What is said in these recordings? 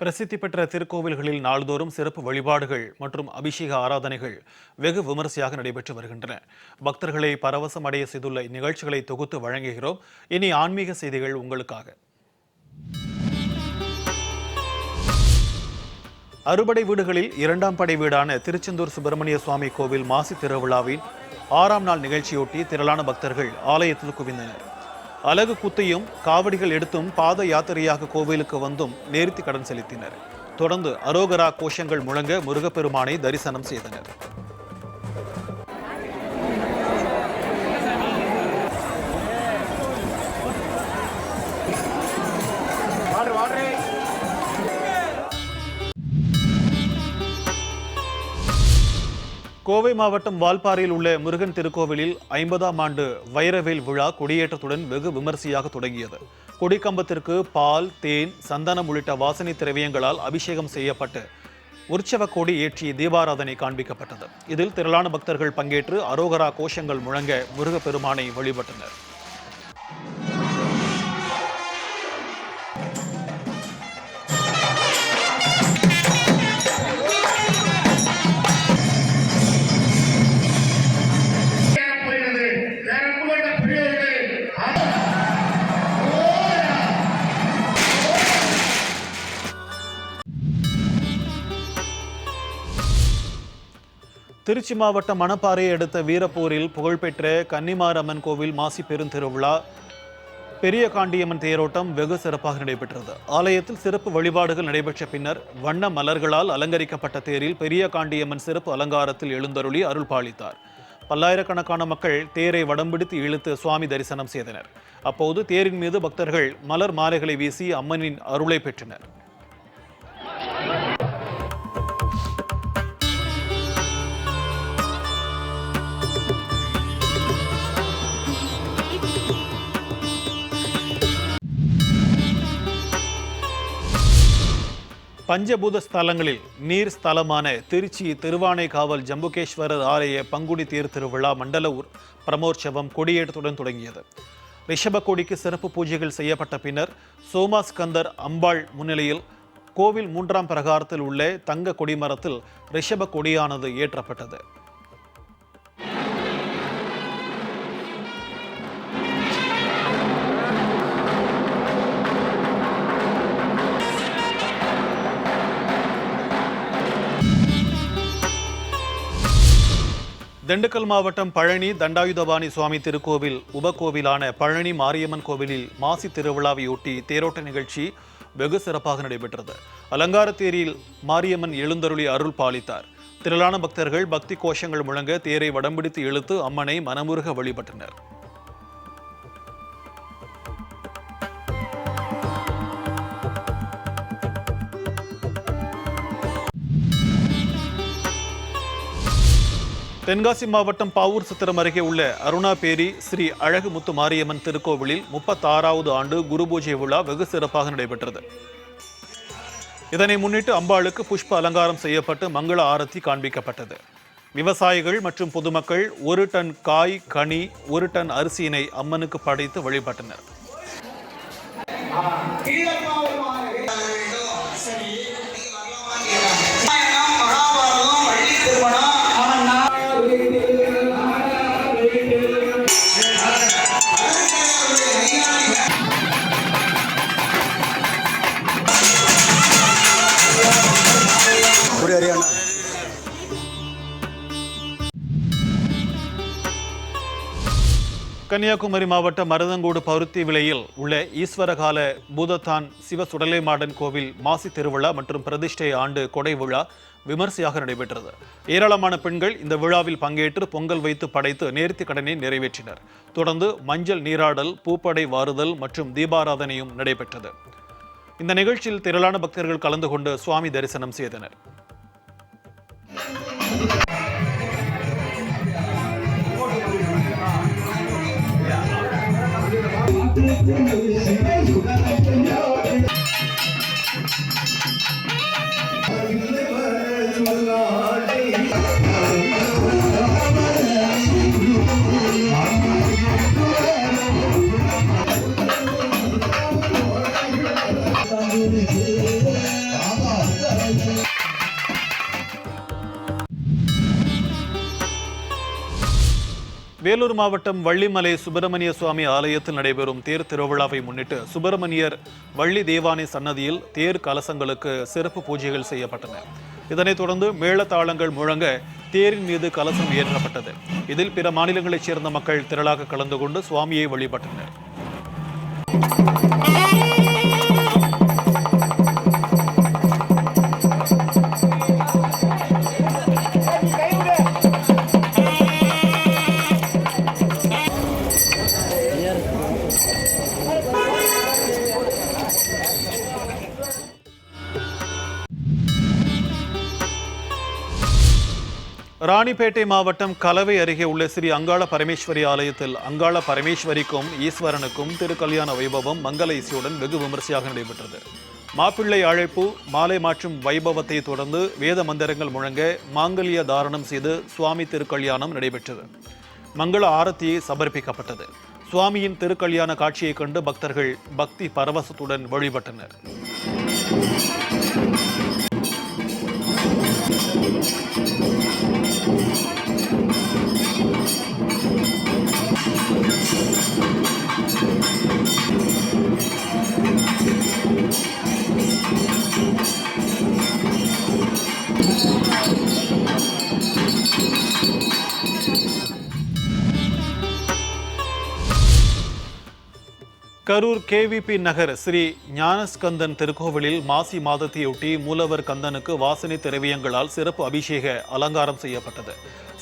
பிரசித்தி பெற்ற திருக்கோவில்களில் நாள்தோறும் சிறப்பு வழிபாடுகள் மற்றும் அபிஷேக ஆராதனைகள் வெகு விமரிசையாக நடைபெற்று வருகின்றன. பக்தர்களை பரவசம் அடைய செய்துள்ள இந்நிகழ்ச்சிகளை தொகுத்து வழங்குகிறோம். இனி ஆன்மீக செய்திகள் உங்களுக்காக. அறுபடை வீடுகளில் இரண்டாம் படை வீடான திருச்செந்தூர் சுப்பிரமணிய சுவாமி கோவில் மாசி திருவிழாவின் 6ஆம் நாள் நிகழ்ச்சியொட்டி திரளான பக்தர்கள் ஆலயத்தில் குவிந்தனர். அலகு குத்தையும் காவடிகள் எடுத்தும் பாத யாத்திரையாக கோவிலுக்கு வந்தும் நேர்த்தி கடன் செலுத்தினர். தொடர்ந்து அரோகரா கோஷங்கள் முழங்க முருகப்பெருமானை தரிசனம் செய்தனர். கோவை மாவட்டம் வால்பாறையில் உள்ள முருகன் திருக்கோவிலில் 50ஆம் ஆண்டு வைரவேல் விழா கொடியேற்றத்துடன் வெகு விமரிசையாக தொடங்கியது. கொடிக்கம்பத்திற்கு பால், தேன், சந்தனம் உள்ளிட்ட வாசனை திரவியங்களால் அபிஷேகம் செய்யப்பட்டு உற்சவ கொடி ஏற்றி தீபாராதனை காண்பிக்கப்பட்டது. இதில் திரளான பக்தர்கள் பங்கேற்று அரோகரா கோஷங்கள் முழங்க முருகப்பெருமானை வழிபட்டனர். திருச்சி மாவட்டம் மணப்பாறையை அடுத்த வீரப்பூரில் புகழ்பெற்ற கன்னிமாரம்மன் கோவில் மாசி பெருந்திருவிழா பெரிய காண்டியம்மன் தேரோட்டம் வெகு சிறப்பாக நடைபெற்றது. ஆலயத்தில் சிறப்பு வழிபாடுகள் நடைபெற்ற பின்னர் வண்ண மலர்களால் அலங்கரிக்கப்பட்ட தேரில் பெரிய காண்டியம்மன் சிறப்பு அலங்காரத்தில் எழுந்தருளி அருள் பாலித்தார். பல்லாயிரக்கணக்கான மக்கள் தேரை வடம்பிடித்து இழுத்து சுவாமி தரிசனம் செய்தனர். அப்போது தேரின் மீது பக்தர்கள் மலர் மாலைகளை வீசி அம்மனின் அருளை பெற்றனர். பஞ்சபூத ஸ்தலங்களில் நீர் ஸ்தலமான திருச்சி திருவானைக்காவல் ஜம்புகேஸ்வரர் ஆலய பங்குனி தேர் திருவிழா மண்டல பிரமோற்சவம் கொடியேற்றத்துடன் தொடங்கியது. ரிஷப கொடிக்கு சிறப்பு பூஜைகள் செய்யப்பட்ட பின்னர் சோமாஸ்கந்தர் அம்பாள் முன்னிலையில் கோவில் 3ஆம் பிரகாரத்தில் உள்ள தங்க கொடிமரத்தில் ரிஷப கொடியானது ஏற்றப்பட்டது. திண்டுக்கல் மாவட்டம் பழனி தண்டாயுதபாணி சுவாமி திருக்கோவில் உபகோவிலான பழனி மாரியம்மன் கோவிலில் மாசி திருவிழாவையொட்டி தேரோட்ட நிகழ்ச்சி வெகு சிறப்பாக நடைபெற்றது. அலங்கார தேரில் மாரியம்மன் எழுந்தருளி அருள் பாலித்தார். திரளான பக்தர்கள் பக்தி கோஷங்கள் முழங்க தேரை வடம்பிடித்து இழுத்து அம்மனை மனமுருக வழிபட்டனர். தென்காசி மாவட்டம் பாவூர் சத்திரம் அருகே உள்ள அருணாபேரி ஸ்ரீ அழகுமுத்து மாரியம்மன் திருக்கோவிலில் 36வது ஆண்டு குரு பூஜை விழா வெகு சிறப்பாக நடைபெற்றது. இதனை முன்னிட்டு அம்பாளுக்கு புஷ்ப அலங்காரம் செய்யப்பட்டு மங்கள ஆரத்தி காண்பிக்கப்பட்டது. விவசாயிகள் மற்றும் பொதுமக்கள் 1 டன் காய், கனி, 1 டன் அரிசியினை அம்மனுக்கு படைத்து வழிபட்டனர். கன்னியாகுமரி மாவட்டம் மருதங்கோடு பருத்தி விலையில் உள்ள ஈஸ்வரகால பூதத்தான் சிவ சுடலைமாடன் கோவில் மாசி திருவிழா மற்றும் பிரதிஷ்டை ஆண்டு கொடை விழா விமர்சையாக நடைபெற்றது. ஏராளமான பெண்கள் இந்த விழாவில் பங்கேற்று பொங்கல் வைத்து படைத்து நேர்த்தி கடனை நிறைவேற்றினர். தொடர்ந்து மஞ்சள் நீராடல், பூப்படை வாருதல் மற்றும் தீபாராதனையும் நடைபெற்றது. இந்த நிகழ்ச்சியில் திரளான பக்தர்கள் கலந்து கொண்டு சுவாமி தரிசனம் செய்தனர். வேலூர் மாவட்டம் வள்ளிமலை சுப்பிரமணிய சுவாமி ஆலயத்தில் நடைபெறும் தேர் திருவிழாவை முன்னிட்டு சுப்பிரமணியர் வள்ளி தேவானை சன்னதியில் தேர் கலசங்களுக்கு சிறப்பு பூஜைகள் செய்யப்பட்டன. இதனைத் தொடர்ந்து மேளதாளங்கள் முழங்க தேரின் மீது கலசம் ஏற்றப்பட்டது. இதில் பிற மாநிலங்களைச் சேர்ந்த மக்கள் திரளாக கலந்து கொண்டு சுவாமியை வழிபட்டனர். ராணிப்பேட்டை மாவட்டம் கலவை அருகே உள்ள ஸ்ரீ அங்காள பரமேஸ்வரி ஆலயத்தில் அங்காள பரமேஸ்வரிக்கும் ஈஸ்வரனுக்கும் திருக்கல்யாண வைபவம் மங்கள இசையுடன் வெகு விமரிசையாக நடைபெற்றது. மாப்பிள்ளை அழைப்பு, மாலை மாற்றும் வைபவத்தை தொடர்ந்து வேத மந்திரங்கள் முழங்க மாங்கல்ய தாரணம் செய்து சுவாமி திருக்கல்யாணம் நடைபெற்றது. மங்கள ஆரத்தியை சமர்ப்பிக்கப்பட்டது. சுவாமியின் திருக்கல்யாண காட்சியை கண்டு பக்தர்கள் பக்தி பரவசத்துடன் வழிபட்டனர். கரூர் கேவிபி நகர் ஸ்ரீ ஞானஸ்கந்தன் திருக்கோவிலில் மாசி மாதத்தையொட்டி மூலவர் கந்தனுக்கு வாசனை திரவியங்களால் சிறப்பு அபிஷேக அலங்காரம் செய்யப்பட்டது.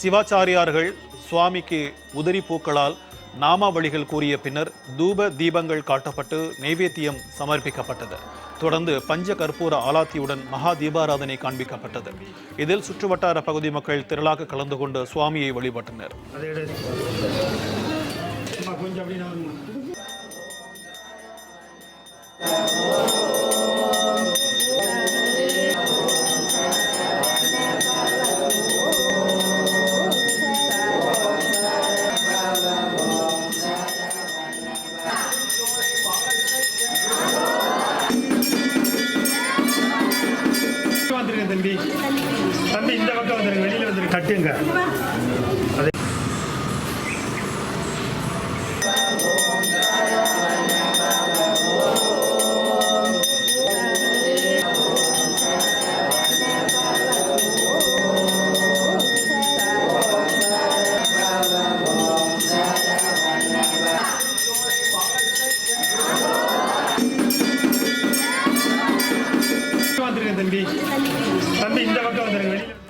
சிவாச்சாரியார்கள் சுவாமிக்கு உதிரி பூக்களால் நாமாவளிகள் கூறிய பின்னர் தூப தீபங்கள் காட்டப்பட்டு நைவேத்தியம் சமர்ப்பிக்கப்பட்டது. தொடர்ந்து பஞ்ச கற்பூர ஆலாத்தியுடன் மகா தீபாராதனை காண்பிக்கப்பட்டது. இதில் சுற்றுவட்டார பகுதி மக்கள் திரளாக கலந்து கொண்டு சுவாமியை வழிபட்டனர். தம்பி தம்பி இந்த பக்கம் வந்துருங்க, வெளியில வந்துருங்க, கட்டுங்க. தம்பி தம்பி இந்த பக்கம் வந்துருங்க, வெளியில